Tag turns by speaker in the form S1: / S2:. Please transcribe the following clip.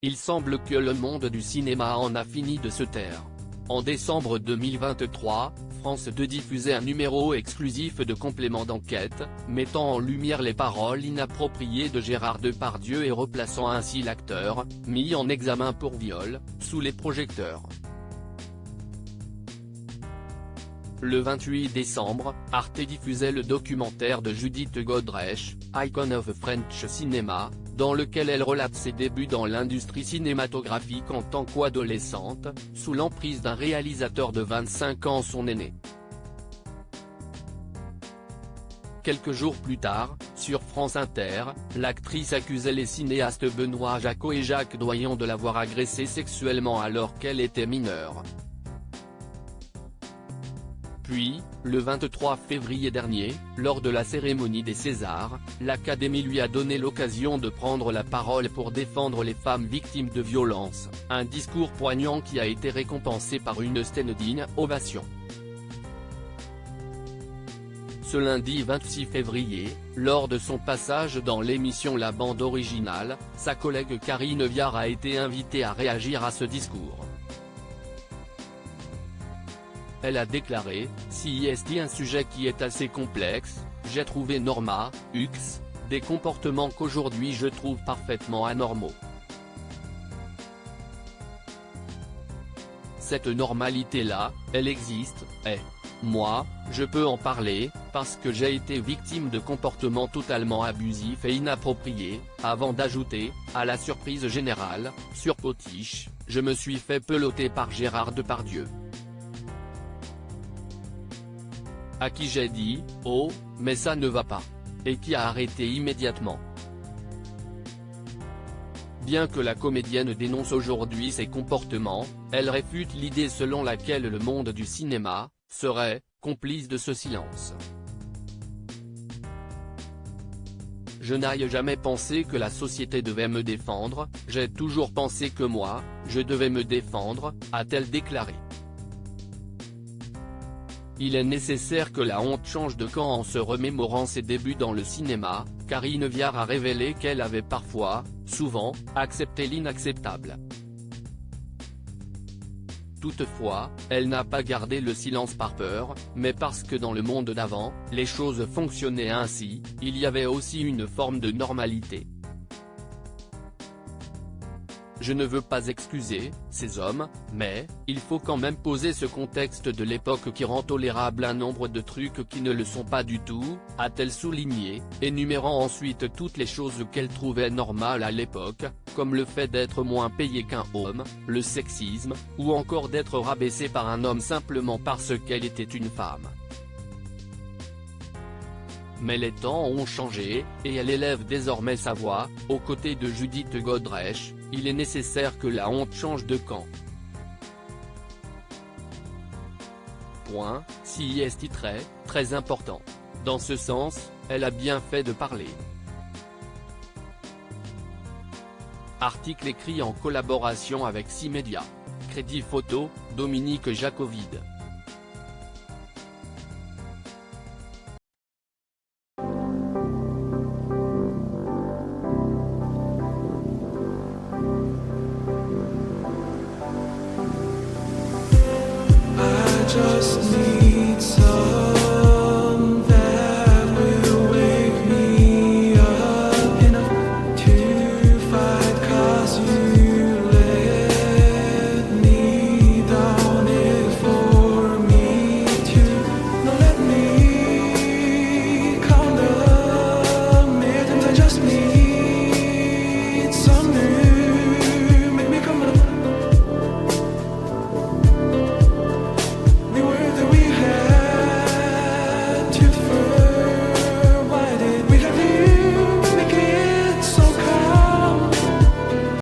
S1: il semble que le monde du cinéma en a fini de se taire. En décembre 2023, France 2 diffusait un numéro exclusif de complément d'enquête, mettant en lumière les paroles inappropriées de Gérard Depardieu et replaçant ainsi l'acteur, mis en examen pour viol, sous les projecteurs. Le 28 décembre, Arte diffusait le documentaire de Judith Godrèche, Icon of French Cinema, dans lequel elle relate ses débuts dans l'industrie cinématographique en tant qu'adolescente, sous l'emprise d'un réalisateur de 25 ans son aîné. Quelques jours plus tard, sur France Inter, l'actrice accusait les cinéastes Benoît Jacquot et Jacques Doyon de l'avoir agressée sexuellement alors qu'elle était mineure. Puis, le 23 février dernier, lors de la cérémonie des Césars, l'Académie lui a donné l'occasion de prendre la parole pour défendre les femmes victimes de violences, un discours poignant qui a été récompensé par une standing ovation. Ce lundi 26 février, lors de son passage dans l'émission La Bande Originale, sa collègue Karine Viard a été invitée à réagir à ce discours. Elle a déclaré, « Si est un sujet qui est assez complexe, j'ai trouvé Norma, X, des comportements qu'aujourd'hui je trouve parfaitement anormaux. Cette normalité-là, elle existe, et moi, je peux en parler, parce que j'ai été victime de comportements totalement abusifs et inappropriés », avant d'ajouter, à la surprise générale, sur Potiche, je me suis fait peloter par Gérard Depardieu. À qui j'ai dit, oh, mais ça ne va pas. Et qui a arrêté immédiatement. Bien que la comédienne dénonce aujourd'hui ces comportements, elle réfute l'idée selon laquelle le monde du cinéma serait complice de ce silence. Je n'ai jamais pensé que la société devait me défendre, j'ai toujours pensé que moi, je devais me défendre, a-t-elle déclaré. Il est nécessaire que la honte change de camp en se remémorant ses débuts dans le cinéma, Karine Viard a révélé qu'elle avait parfois, souvent, accepté l'inacceptable. Toutefois, elle n'a pas gardé le silence par peur, mais parce que dans le monde d'avant, les choses fonctionnaient ainsi, il y avait aussi une forme de normalité. Je ne veux pas excuser ces hommes, mais il faut quand même poser ce contexte de l'époque qui rend tolérable un nombre de trucs qui ne le sont pas du tout, a-t-elle souligné, énumérant ensuite toutes les choses qu'elle trouvait normales à l'époque, comme le fait d'être moins payé qu'un homme, le sexisme, ou encore d'être rabaissée par un homme simplement parce qu'elle était une femme. Mais les temps ont changé, et elle élève désormais sa voix, aux côtés de Judith Godrèche, il est nécessaire que la honte change de camp. Si est très important. Dans ce sens, elle a bien fait de parler. Article écrit en collaboration avec 6 médias. Crédit photo, Dominique Jacovide.